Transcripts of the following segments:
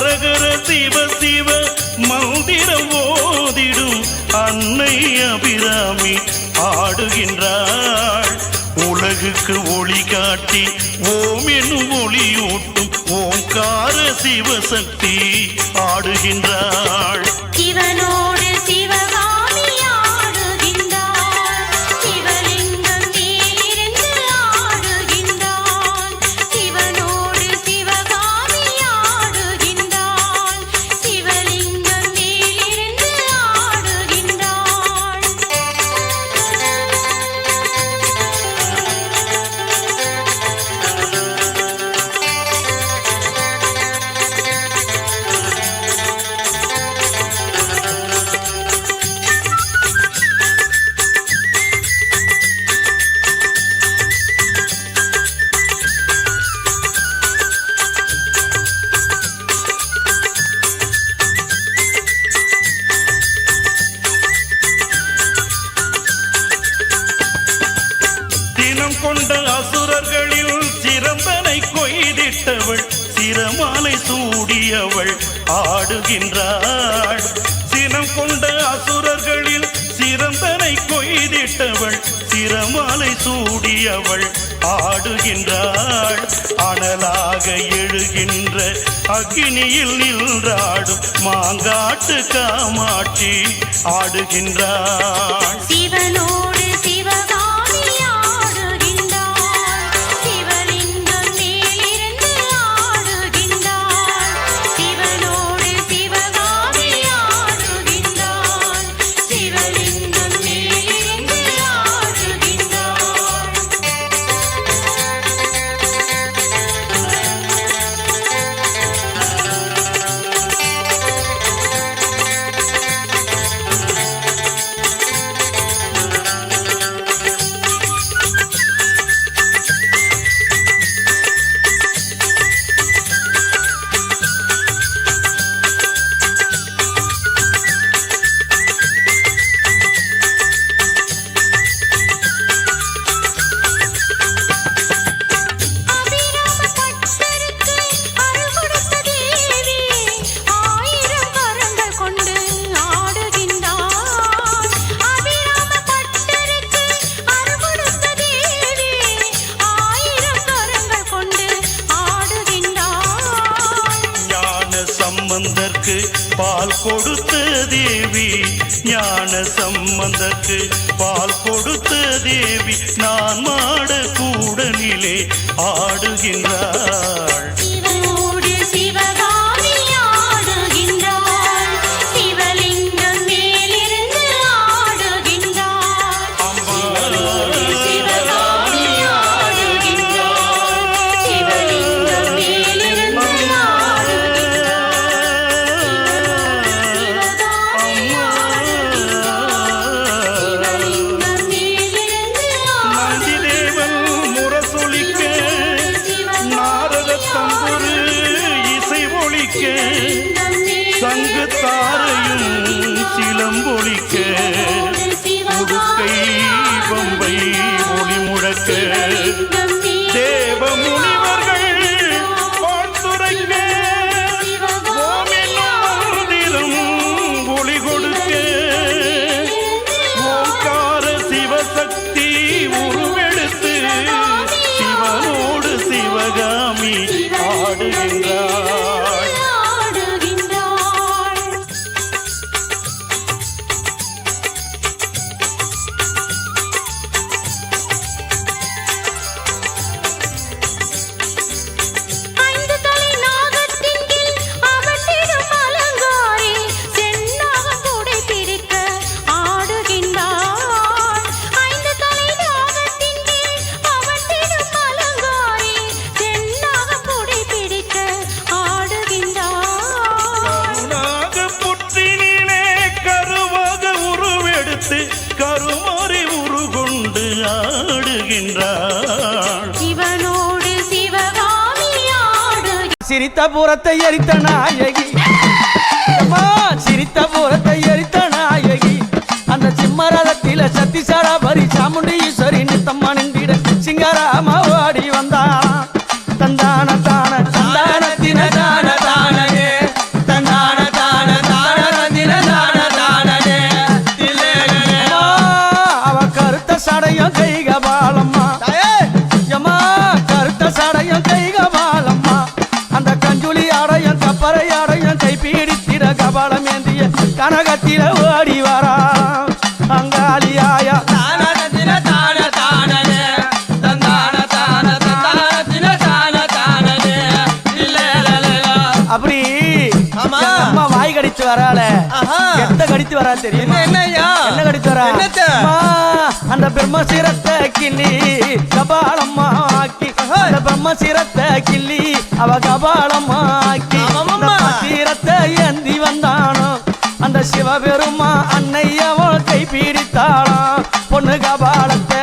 ஹரஹர சிவ சிவ மந்திரம் ஓதிடும் அன்னை அபிராமி ஆடுகின்றாள். உலகுக்கு ஒளி காட்டி ஓம் என்னும் ஒளியூட்டும் ஓங்கார சிவசக்தி ஆடுகின்றாள். சிவனோடு சிவகாமி ஆடுகின்றாள். சிவலிங்கம் மேலிருந்து ஆடுகின்றாள். சிவனோடு சிவகாமி ஆடுகின்றாள். சிவலிங்கம் மேலிருந்து ஆடுகின்றாள். தினம் கொண்ட அசுரர்களில் சிறந்தனை கொய்திட்டவள் சிரமாலை சூடியவள் ஆடுகின்றாள். சினம் கொண்ட அசுரர்களில் சிறந்தனை கொய்திட்டவள் சிரமாலை சூடியவள் ஆடுகின்றாள். அனலாக எழுகின்ற அக்னியில் நின்றாடும் மாங்காட்டு காமாட்சி ஆடுகின்றாள். சிவனோடு சிவகாமி ஆடுகின்றாள். சிவலிங்கம் மேலிருந்து ஆடுகின்றாள். சிவனோடு சிவகாமி ஆடுகின்றாள். சிவலிங்கம் மேலிருந்து ஆடுகின்றாள். சம்பந்தர்க்கு பால் கொடுத்த தேவி, ஞான சம்பந்தர்க்கு பால் கொடுத்த தேவி நான் மாட கூடனிலே ஆடுகின்றாள். சிவனோடு சிவகாமி ஆடுகின்றாள். சிவலிங்கம் மேலிருந்து ஆடுகின்றாள். சிவனோடு சிவகாமி ஆடுகின்றாள். சிவலிங்கம் மேலிருந்து சங்கு தாரையும் சிலம்பொழிக்க உடுக்கை பம்பை ஒளி முழக்க தேவ முனிவர்கள் வாழ்த்துரைக்க ஓமிலும் ஒளி கொடுக்க ஓங்கார சிவசக்தி உருவெடுத்து சிவனோடு சிவகாமி ஆடுகின்றார். கருமாறி உருகொண்டு ஆடுகின்றாள். சிவனோடு சிவகாமி ஆடுகின்றாள். சிரித்த புறத்தை எரித்த நாயகி, சிரித்த புறத்தை எரித்த நாயகி, அந்த சிம்மரதத்தில சத்திசாரா பரி சாமுண்டி ஈஸ்வரி நித்தம்மா நின்றிட சிங்கராமா ஓடி வந்தான். தந்தான தான தந்தான தின தான தானே ஆடி வரா அங்காளியாயா அப்படி ஆமா. எங்க அம்மா வாய் கடிச்சு வரால ஆஹா. எத்த கடித்து வரா தெரியுமா? என்னய்யா? என்ன கடித்து வரா? என்னத்த? அம்மா, அந்த பிரம்ம சிரத்தை கிள்ளி கபாலம்மா ஆக்கி அந்த பிரம்ம சிரத்தை கிள்ளி அவ கபாலம்மா ஆக்கி ஆமாம்மா. சிரத்தை ஏந்தி வந்தானோ அந்த சிவபெருமா அன்னை அவள் கை பிடித்தாளாம் பொண்ணு கபாலத்தை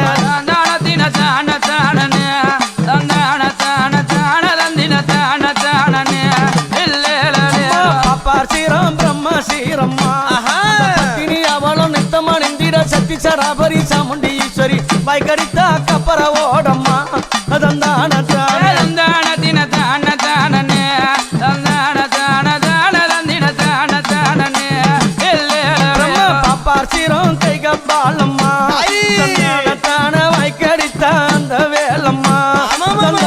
பாப்பார் சீரம் பிரம்ம சீரம்மா ஆஹா. பத்தினி அவளும் நித்தமா நிந்திட சக்தி சராபரி சாமுண்டி ஈஸ்வரி வைகடித்தா கப்பர ஓடம்மா அதந்தான பாப்பார் சீரம் கை கப்பாலம்மா ஐ. தான வைக்கடித்தா அந்த வேலம்மா ஆமாம்மா.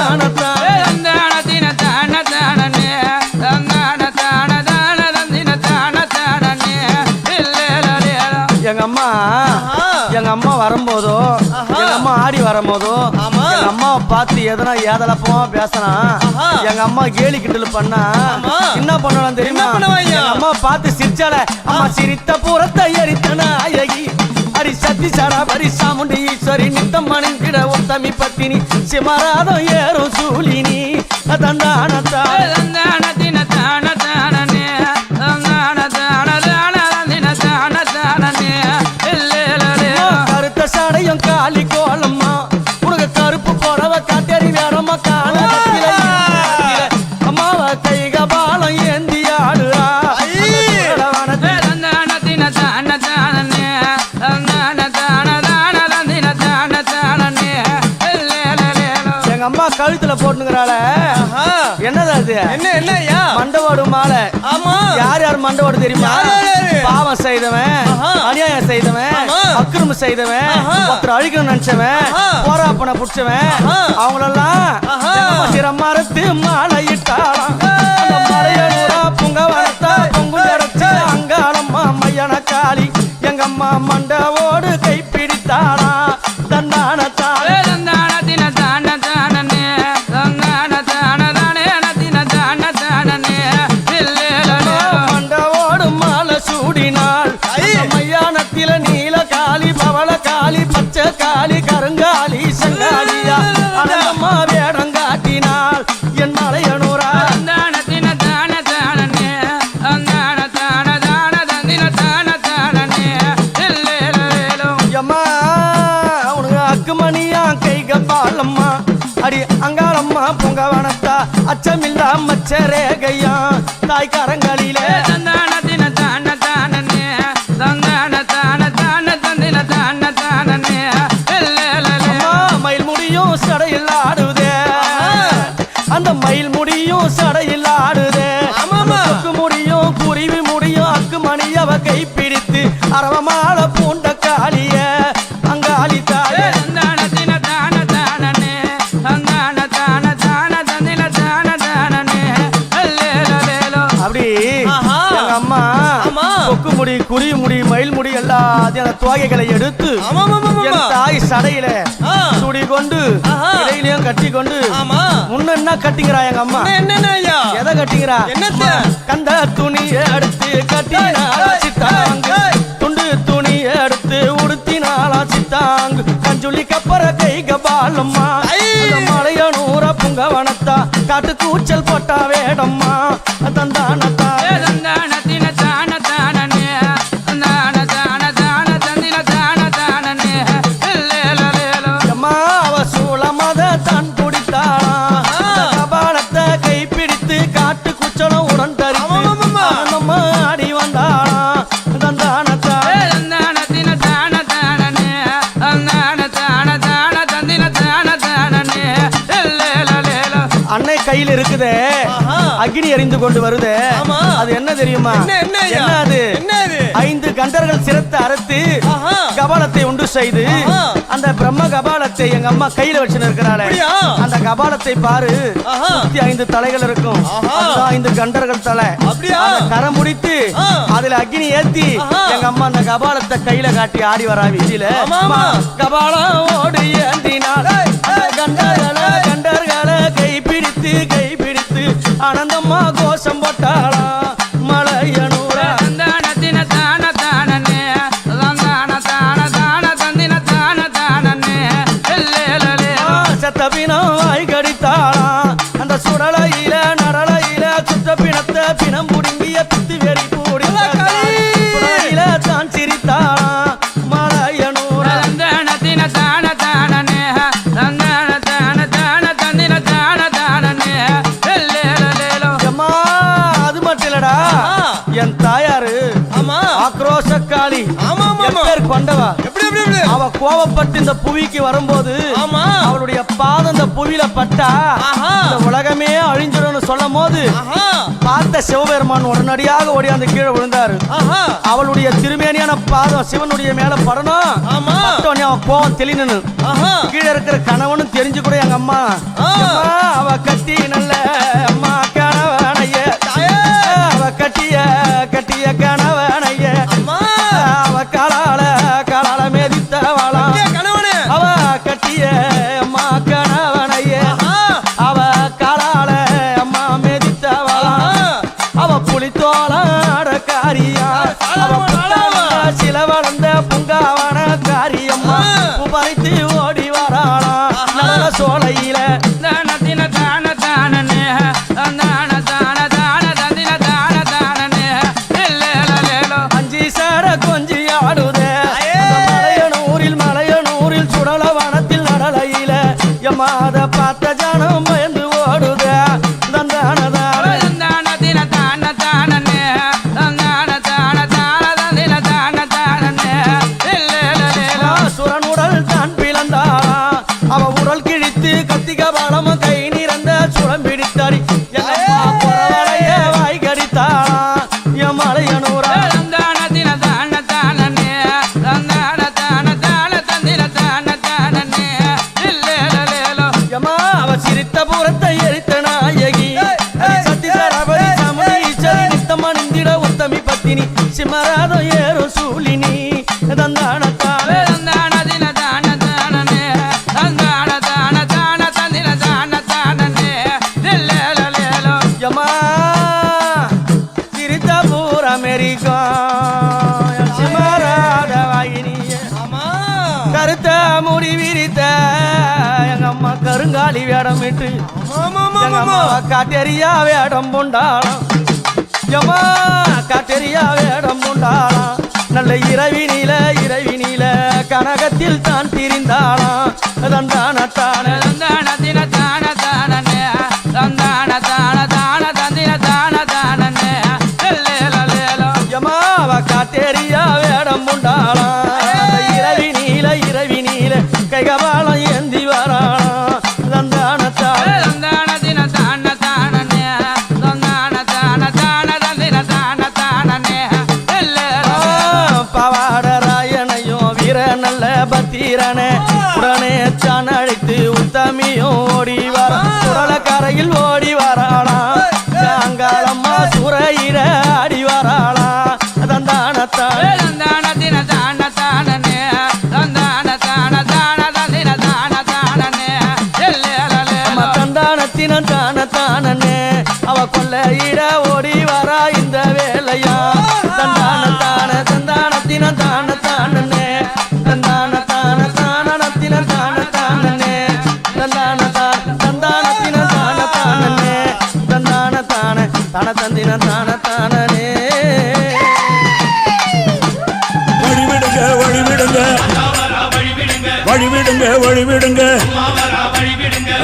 எங்க அம்மா ஆஹா. எங்க அம்மா வரும்போதோ ஆஹா. எங்க அம்மா ஆடி வரும்போதோ ஆமா. எங்க அம்மாவை பார்த்து எதனா ஏதலப்பமா பேசினா ஆஹா. எங்க அம்மா கேலி கிண்டல் பண்ணா ஆமா. என்ன பண்ணலாம் தெரியுமா? என்ன பண்ணுவாய்யா? எங்க அம்மா பார்த்து சிரிச்சால அம்மா சிரித்த பூரத்தை எரித்த நாயகி அடி சத்தி சாரா பரி சாமுண்டி ஈஸ்வரி நித்தம் மணிந்திட உத்தமி பத்தினி சிமராதம் ஏறும் சூலினி தந்தானத்தா கருத்த சடையும் காலி கோலம்மா உனக்கு கருப்பு புடவ காட்டேரி வேறம்மா கால அம்மாவ கை கபாலம் ஏந்தி ஆடுறா எங்க அம்மா கழுத்துல போட்டுங்கிறாள ஆஹா. என்னது அது? என்னய்யா? மண்டவோடு மாலை. ஆமா. யார் யார் மண்டவோடு தெரியுமா? யார் யாரு? பாவம் செய்தவன், ஆஹா. அநியாயம் செய்தவன், ஆமா. அக்கிரமம் செய்தவன், ஆஹா. ஒருத்தர் அழிக்கணும் நினைச்சவன், ஆஹா. போராப்பனை புடிச்சவன், ஆஹா. அவங்களெல்லாம் ஆஹா. சிரமறுத்து மாலை இட்டாளாம். அந்த மலையனூரா புங்கவனத்தா பொங்குடரச்சு அங்காளம்மா மையன காளி எங்க அம்மா மண்டவோடு கை பிடித்தாளா தன்னானத்தா மண்டவோடு மாலை சூடினாள் ஐ. அந்த மையானத்தில நீல காளி பவள காளி பச்சை காளி கருங்காலி செங்காலியா அனந்தம்மா வேடங்காட்டினாள் என் மலையனூரா அம்மா உனக்கு அக்குமணியா கை கப்பாலம்மா அடி அங்காளம்மா பொங்கவனத்தா அச்சமில்லா மச்சரேகையா தாய் கரங்களிலே அம்மா மயில் முடியும் சடையில் ஆடுதே அந்த மயில் முடியும் சடையில் ஆடுதே ஆமாம்மா. கொக்கு முடியும் குருவி முடியும் அக்குமணி அவ கை பிடித்து அரவமால பூண்ட காளிய அங்காளி தாயே அப்படி ஆஹா. எங்க அம்மா ஆமா. கொக்கு முடி குருவி முடி மயில் முடி எல்லாத்தையும் அந்த தோகைகளை எடுத்து ஆமாமாமாமா. என் தாய் சடையில ஆ. சுடி கொண்டு ஆஹா. இடையிலையும் கட்டி கொண்டு ஆமா. முன்ன என்ன கட்டிங்கிறா எங்க அம்மா? என்னய்யா? எதை கட்டிங்கிறா? என்னத்த? கந்த துணியை எடுத்து கட்டினாளா ஏய், சித்தாங்கு ஏய். துண்டு துணியை எடுத்து உடுத்தினாளா சித்தாங்கு கஞ்சுள்ளி கப்பர கை கபாலம்மா ஐ. அந்த மலையனூர புங்கவனத்தா காட்டு கூச்சல் போட்டா வேடம்மா தந்தானத்தா அம்மா அவ சூளமத தான் குடித்தாளா ஆஹா. அந்த கபாலத்தை கை பிடித்து காட்டு குச்சலம் உடன் தரித்து ஆமாமாமா. நம்ம ஆடி வந்தாளா தந்தானத்தா அன்னை கையில் இருக்குதே ஆஹா. அக்னி எறிந்து கொண்டு வருதே ஆமா. அது என்ன தெரியுமா? என்னய்யா? என்ன அது? என்னது? 5 கண்டர்கள் சிரத்தை அறுத்து ஆஹா. கபாலத்தை உண்டு செய்து ஆஹா. அந்த பிரம்ம கபாலத்தை எங்க அம்மா கையில வச்சுன்னு இருக்கிறாளே அப்படியா? அந்த கபாலத்தை பாரு ஆஹா. 5 தலைகள் இருக்கும் ஆஹா. அதுதான் 5 கண்டர்கள் தலை அப்படியா? அதை கரை முடித்து ஆ. அது அதுல அக்னி ஏத்தி ஆஹா. எங்க அம்மா அந்த கபாலத்தை கையில காட்டி ஆடி வரா வீதியில ஆமா, ஆமா. கபாலம் ஓடு ஏந்தினாள் கண்டர்களை கைப்பிடித்து ஆனந்தம்மா கோஷம் போட்டாளாம் மலையனூர தந்தானத்தின தான தானனே தந்தான தான தான தந்தின தான தானனே எல்லேலலே செத்த பிணம் வாய் கடித்தாளாம் அந்த சுடலையில நடலையில சுத்த பிணத்தை பிணம் புடுங்கிய பித்து வெறி கூடி சுடலையில தான் சிரித்தாளாம் மலையனூர தந்தானத்தின தான தானனே தந்தான தான தான தந்தின தான தானனே எல்லேலலேலோ அம்மா அது மட்டும் இல்லடா ஆ. என் தாயாரு ஆமா ஆக்ரோஷக்காளி ஆமா, ஆமா, ஆமா. பேர் கொண்டவா எப்படி எப்படி எப்படி அவ கோபப்பட்டு இந்த புவிக்கு வரும்போது ஆமா அவளுடைய பாதம் இந்த புவியில பட்டா ஆஹா. இந்த உலகமே அழிஞ்சிடும்னு சொல்லும் போது ஆஹா பார்த்த சிவபெருமான் உடனடியாக ஓடியாந்து கீழே விழுந்தாரு ஆஹா அவளுடைய திருமேனியான பாதம் சிவனுடைய மேல படணும் ஆமா. பட்டோனே அவன் கோவம் தெளினு ஆஹா கீழே இருக்கிற கணவனும் தெரிஞ்சு கூட எங்க அம்மா ஆ. அம்மா, அவ கட்டி நல்ல அம்மா கணவனைய தாயே. அவ கட்டிய கணவனைய அம்மா அவ காலால மேதித்தவளாம் ஏ கணவனே அவ கட்டிய அம்மா கணவனைய ஆஹா அவ காலால அம்மா மேதித்தவளாம் ஆஹா. அவ புலித்தோளாட காரியா அவ சில வளர்ந்த புங்காவன காரியம்மா ஆ. பறித்து ஓடி வராளாம் நல்ல சோலையில தானத்தின தான தானனே தந்தான தான தான தந்தின தான தானனே எல்லேலலேலோ அஞ்சி சேர கொஞ்சி ஆடுதே ஐயே. மலையனூரில் சுடல வனத்தில் நடலையில எம்மாத பார்த்த ஜனம் பயந்து ஓடுதே தந்தானதான தந்தானத்தின தான தானனே தந்தான தான தான தந்தின தான தானனே எல்லேலலேலோ சுரனுடல் தான் பிளந்தாளாம் அவ உடல் கிழித்து கத்திக பலம் கை நிறந்த சுரம் பிடித்தாடி வாய் கடித்தாளாம் என் மலையனூரா தந்தானத்தின தான தானனே தந்தான தான தான தந்தின தான தானனே எல்லேலலேலோ யமா அவ சிரித்த புறத்தை எரித்த நாயகி சத்தி சரபரி சமுனீஸ்வரி நித்தமா நிந்திட உத்தமி பத்தினி சிமராதம் ஏறும் சூலினி தந்தானத்தாலே தந்தானத்தின தான தானனே தந்தான தான தான தந்தின தான தானனே எல்லேலலேலோ யமா சிரித்த பூர் அமெரிக்கா சிமராத வாயினியே ஆமா கருத்த முடி விரித்த எங்க அம்மா கருங்காலி வேடம் விட்டு ஆமா எங்க அம்மாவை காட்டெரியா வேடம் புண்டாளாம் எம்மா காட்டெரியா வேடம் புண்டாளாம் நல்ல இரவினில கனகத்தில் தான் திரிந்தாளாம் தந்தானத்தான தந்தானத்தின தான தானனே தந்தான தான தான தந்தின தான தானனே எல்லேலலேலோ எம்மா அவ காட்டெரியா வேடம் புண்டாளாம் இரவினில கைகபாலம் ஏந்தி வராளாம் தந்தானத்தான தந்தானத்தின தான தானனே தந்தான தான தான தந்தின தான தானனே எல்லேலோ பவாடராயனையும் வீர நல்ல பத்திரனே உடனே தான் அழைத்து உத்தமியும் ஓடி வர குடல கரையில் ஓடி வராளாம் சாங்காலம்மா சுரையில ஆடி வராளாம் தந்தானத்தான் தந்தானத்தின தான தானனே தந்தான தான தான தந்தின தான தானனே எல்லேலலேலோ தந்தானத்தின தானே அவ கொல்லையிட ஓடி வரா இந்த வேலையா தந்தானத்தின தானே தந்தானத்தின தானே தந்தானத்தின தானே தன தந்தின தானே வழிவிடுங்க வழிவிடுங்க வழிவிடுங்க வழிவிடுங்க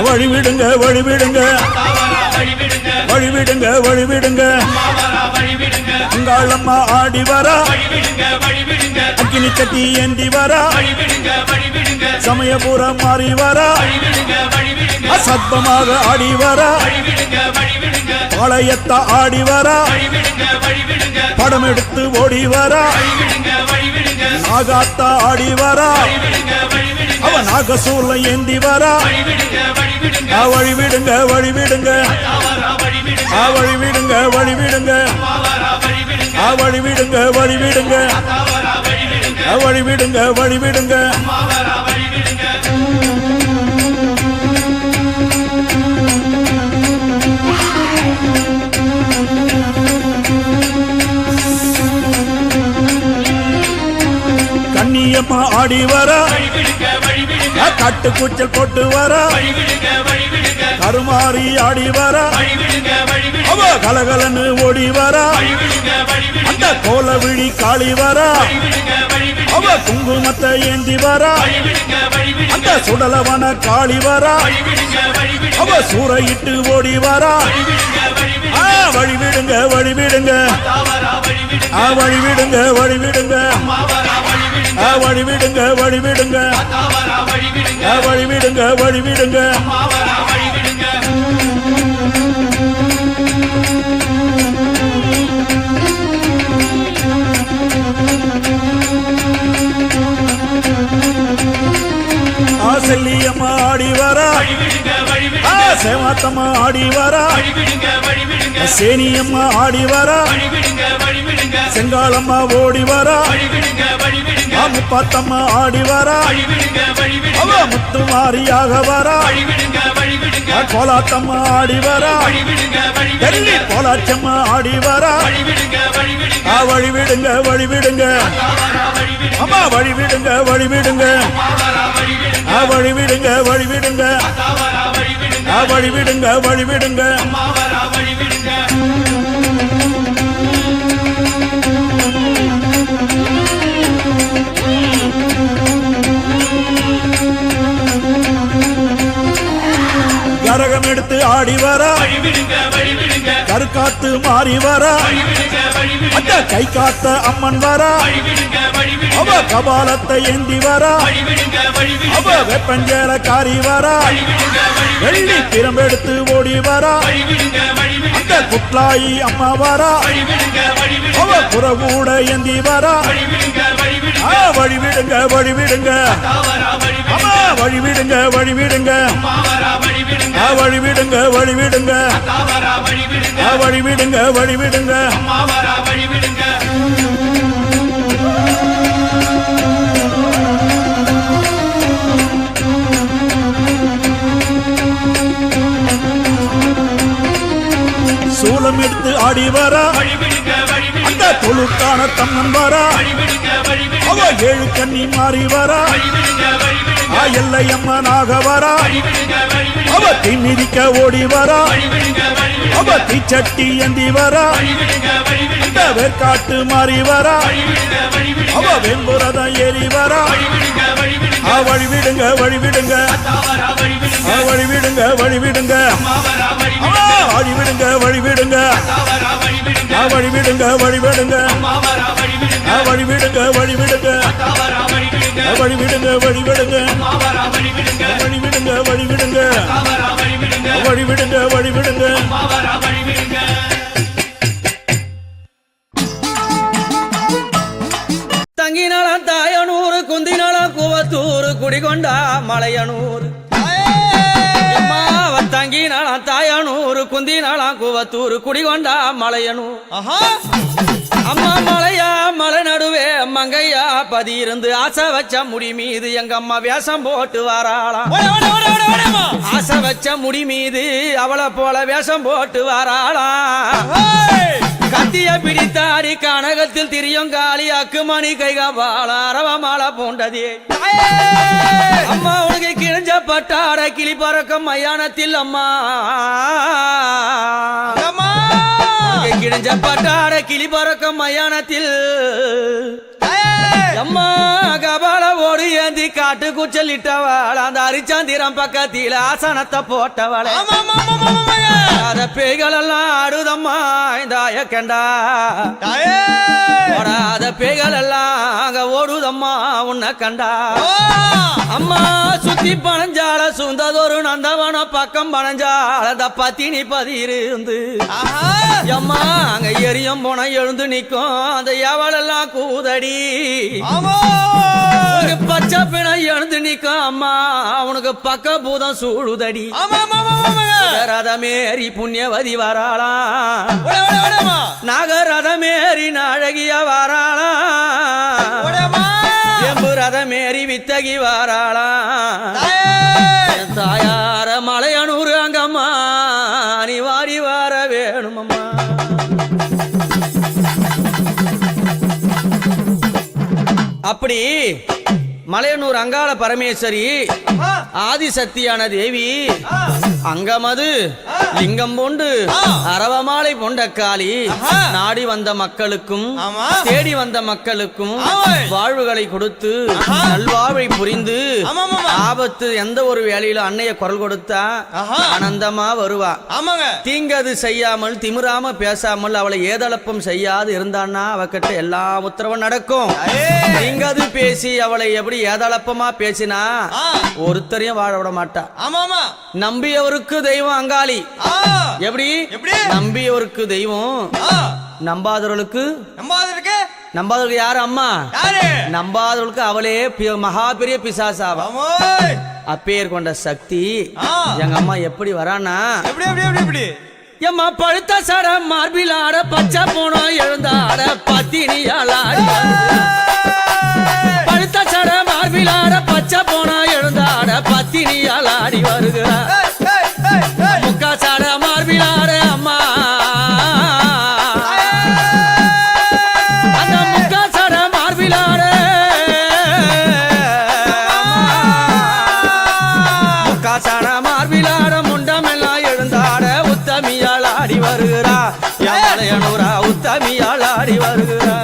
வழிவிடுங்க வழிவிடுங்க வழிவிடுங்க வழிவிடுங்க அங்காளம்மா ஆடி வரா அக்கினி கட்டி ஏந்தி வரா சமயபுரம் மாறி வரா அசத்தமாக ஆடி வரா பாளையத்த ஆடி வரா படம் எடுத்து ஓடி வரா நாகாத்தா ஆடி வரா அவ நாகசூல ஏந்தி வரா வழிவிடுங்க வழிவிடுங்க வழிவிடுங்க வழிவிடுங்க வழிவிடுங்க வழிவிடுங்க வழிவிடுங்க வழிவிடுங்க கண்ணியம்மா ஆடி வர கட்டு கூச்சல் போட்டு வர கருமாறி ஆடி வர அவ கலகலன்னு ஓடி வர அந்த கோல விழி காளி வர அவ குங்குமத்தை ஏந்தி வர அந்த சுடலவன காளி வர அவ சூறையிட்டு ஓடி வர வழிவிடுங்க வழிவிடுங்க வழிவிடுங்க வழிவிடுங்க வழிவிடுங்க வழிவிடுங்க வழிவிடுங்க வழிவிடுங்க செல்லியம்மா ஆடி வர சேவாத்தம்மா ஆடி வர சேனியம்மா ஆடி வர செங்காலம்மா ஓடி வர முப்பாத்தம்மா ஆடி வர அவ முத்துமாரியாக வர கோலாத்தம்மா ஆடி வர டெல்லி கோலாச்சம்மா ஆடி வர வழிவிடுங்க வழிவிடுங்க அம்மா வழிவிடுங்க வழிவிடுங்க வழிவிடுங்க வழிவிடுங்க வழிவிடுங்க வழிவிடுங்க கரகம் எடுத்து ஆடி வர கருக்காத்து மாறி வர அந்த கை காத்த அம்மன் வர அவ கபாலத்தை ஏந்தி வர அவ வெப்பஞ்சேல காரி வர வெள்ளி திறம்பெடுத்து ஓடி வர அந்த குட்லாயி அம்மா வர அவ புறகூட ஏந்தி வர வழிவிடுங்க வழிவிடுங்க அம்மா வழிவிடுங்க வழிவிடுங்க வழிவிடுங்க வழிவிடுங்க வழிவிடுங்க வழிவிடுங்க சூலம் எடுத்து ஆடி வர அந்த தொழுக்கான தம்மன் வர அவ ஏழு கண்ணி மாறி வர எல்லையம்மனாக வர அவ தீமிதிக்க ஓடி வர அவ தீச்சட்டி ஏந்தி வர அந்த வேர்காட்டு மாறி வர அவ வெம்புரதம் ஏறி வர வழிவிடுங்க வழிவிடுங்க வழிவிடுங்க வழிவிடுங்க வழிவிடுங்க வழிவிடுங்க வழிவிடுங்க வழிவிடுங்க வழிவிடுங்க வழிவிடுங்க வழிவிடுங்க வழிவிடுங்க வழிவிடுங்க வழிவிடுங்க வழிவிடுங்க வழிவிடுங்க தங்கினாலாம் தாயனூர் குந்தினாலாம் கூவத்தூர் குடிகொண்டா மலையனூர் தங்கினாலாம் தாயனூர் குந்தினாலாம் கூவத்தூர் குடிகொண்டா மலையனூர் அம்மா மலையா மலை நடுவே மங்கையா பதி இருந்து ஆசை வச்ச முடி மீது எங்க அம்மா வேஷம் போட்டு வாராளாம் ஆசை வச்ச முடி மீது அவளை போல வேஷம் போட்டு வாராளாம் கத்திய பிடித்தாடி கனகத்தில் திரியும் காளி அக்குமணி கைகால அரவ மாலை போண்டதே அம்மா உனக்கு கிழிஞ்ச பட்டாட கிளி பறக்கும் மயானத்தில் அம்மா கிழிஞ்ச பட்டாட கிளி பறக்கும் மயானத்தில் அம்மா கபால ஓடி ஏந்தி காட்டு கூச்சல் இட்டவள் அந்த அரிச்சாந்திரம் பக்கத்தில் ஆசனத்தை போட்டவள் அத பேய்கள் எல்லாம் ஆடுதம்மா இந்த கண்டா ஓடாத பேய்கள் எல்லாம் அங்க ஓடுதம்மா உன்னை கண்டா அம்மா சுத்தி பனஞ்சால சுந்ததொரு நந்தவன பக்கம் பனஞ்சால அந்த பத்தினி பதியிருந்து அம்மா அங்க எரியும் போன எழுந்து நிக்கும் அந்த எவளெல்லாம் கூதடி ஒரு பச்சை பிணை எழுந்து நிக்கும் அம்மா அவனுக்கு பக்க பூதம் சூழுதடி ஆமா ஆமா ஆமா ஆமாங்க ரதமேறி புண்ணியவதி வராளா ஓடமா நாகரதமேறி நாழகிய வராளா ஓடமா எம்பு ரதமேறி வித்தகி வராளா தாயே தாயார மலையனூர் அங்கம்மா நீ வாரி வார வேணுமம்மா அப்படி மலையனூர் அங்காள பரமேஸ்வரி ஆதிசக்தியான தேவி அங்கமது லிங்கம் போண்டு அரவமாலை பொண்ட காளி நாடி வந்த மக்களுக்கும் தேடி வந்த மக்களுக்கும் வாழ்வுகளை கொடுத்து நல்வாழ்வை புரிந்து ஆபத்து எந்த ஒரு வேலையில அன்னைய குரல் கொடுத்தா ஆனந்தமா வருவா தீங்கது செய்யாமல் திமிராம பேசாமல் அவளை ஏதளப்பம் செய்யாது இருந்தான்னா அவகிட்ட எல்லா உத்தரவும் நடக்கும் தீங்கது பேசி அவளை எப்படி ஏதளப்பமா பேசினா ஒருத்தரையும் வாழ விட மாட்டா நம்பியவருக்கு தெய்வம் அங்காளி எப்படி நம்பியவருக்கு தெய்வம் நம்பாதவர்களுக்கு யாரு அம்மா நம்பாதவர்களுக்கு அவளே மகா பெரிய பிசாசாவா அப்பேர் கொண்ட சக்தி எங்க அம்மா எப்படி வரானா எம்மா பழுத்த சட மார்பில் ஆட பச்சை போனோம் எழுந்தாட பத்தினியால் ஆடி பழுத்த சட மார்பில் ஆட பச்சை போனோம் எழுந்தாட பத்தினியால் ஆடி வருகிறார் முக்கா சட மார்பில் ஆட அம்மா அந்த முக்கா சட மார்பில் ஆட முக்கா சட மார்பில் ஆட முண்டமெல்லாம் எழுந்தாட உத்தமியால் ஆடி வருகிறா மலையனூரா உத்தமியால் ஆடி வருகிறா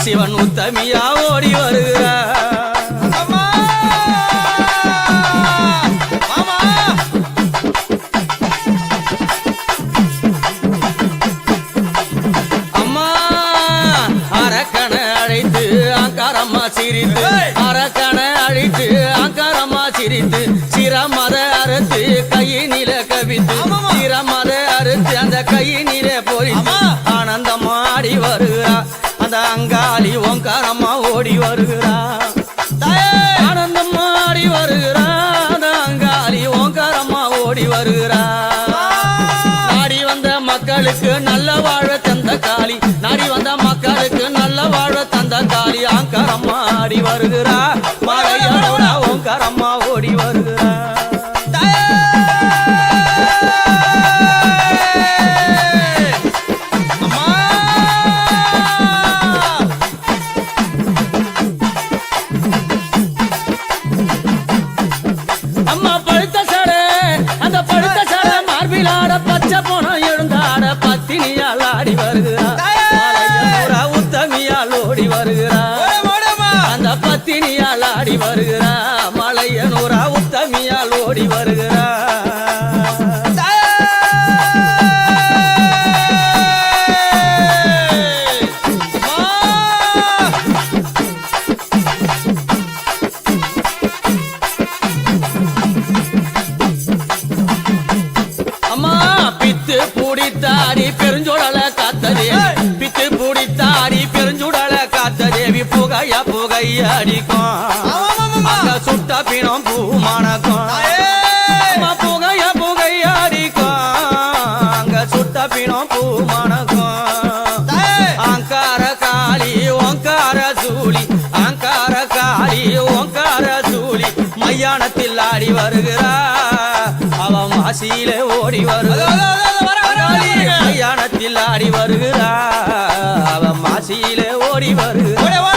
சிவன் உத்தமியா ஓடி வருகிறார் அம்மா அரக்கனை அழைத்து அங்காரம்மா சிரித்து அரக்கனை அழைத்து அங்காரம்மா சிரித்து சிரமத அறுத்து கையினில கவித்து சிரமத அறுத்து அந்த கையினில பொறித்து ஆனந்தமா ஆடி வருகிறார் அந்த அங்காளி ஓங்காரம்மா ஓடி வருகிறா ஆனந்தம்மா ஆடி வருகிறா அந்த அங்காளி ஓங்காரம்மா ஓடி வருகிறா நாடி வந்த மக்களுக்கு நல்ல வாழ தந்த காளி நாடி வந்த மக்களுக்கு நல்ல வாழ தந்த காளி ஆங்காரம்மா ஆடி வருகிறா மலையனூரா ஓங்காரம்மா ஓடி வருகிறா பச்சை போன எழுந்தாட பத்தினியால் ஆடி வருகிறா உத்தமியால் ஓடி வருகிறா அந்த பத்தினியால் ஆடி வருகிறா மலையனூரா உத்தமியால் ஓடி வருகிறா பூடித்தாடி பெருஞ்சுடல காத்த தேவி பித்து பூடித்தாடி பெருஞ்சுடல காத்த தேவி புகையா புகையடிக்கும் அங்க சுட்ட பிணம் பூ மணக்கும் புகையா புகையடிக்கும் அங்க சுட்ட பிணம் பூ மணக்கும் வருகிறா அவ மாசியிலே ஓடி வருகிறா கல்யாணத்தில் ஆடி வருகிறா அவ மாசியிலே ஓடி வருகிறா